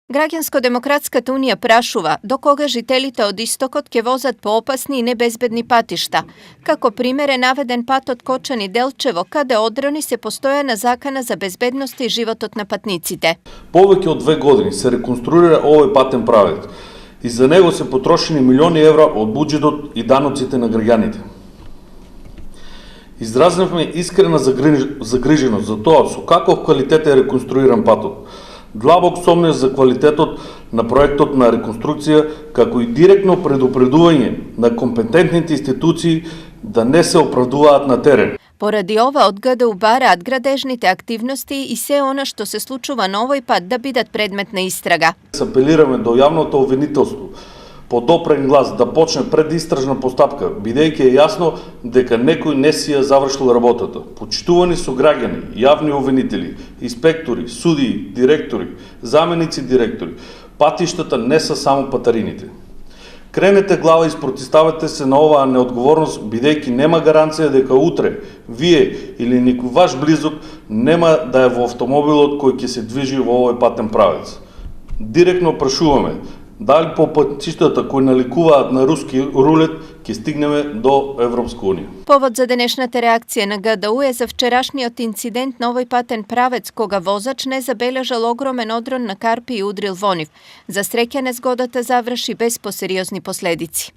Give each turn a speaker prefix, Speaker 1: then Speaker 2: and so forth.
Speaker 1: Građansko-demokratskата unija prašuva do koga žitelite od istokot ke vozat po opasni i nebezbedni patišta. Kako primere naveden pat od Kočani Delčevo, kada odrani se postojana zakana za bezbednost i životot na patnicite.
Speaker 2: Повеќе од 2 години се реконструира овој патен правец и за него се потрошени милиони евра од буџетот и даноците на граѓаните. Изразнавме искрена загриженост за тоа со каков квалитет е реконструиран патот. Длабок сомнеш за квалитетот на проектот на реконструкција, како и директно предупредување на компетентните институции да не се оправдуваат на терен.
Speaker 1: Pоради ova od ГДУ бараат градежните активности и се она што се случува на овој пат да бидат предмет на истрага.
Speaker 2: Апелираме до јавното обвинителство по допрен глас да почне предистражна постапка, бидејќи е јасно дека некој не си ја завршил работата. Почитувани со граѓани, јавни обвинители, инспектори, судии, директори, заменици директори, патиштата не се само патарините. Кренете глава и спротиставете се на оваа неодговорност, бидејќи нема гаранција дека утре вие или некој ваш близок нема да е во автомобилот кој ќе се движи во овој патен правец. Директно прашуваме дали по патиштата кои наликуваат на руски рулет ќе стигнеме до Европска унија.
Speaker 1: Повод за денешната реакција на ГДУ е за вчерашниот инцидент на овој патен правец кога возач не забележал огромен одрон на карпи и удрил во нив. За среќа незгодата заврши без посериозни последици.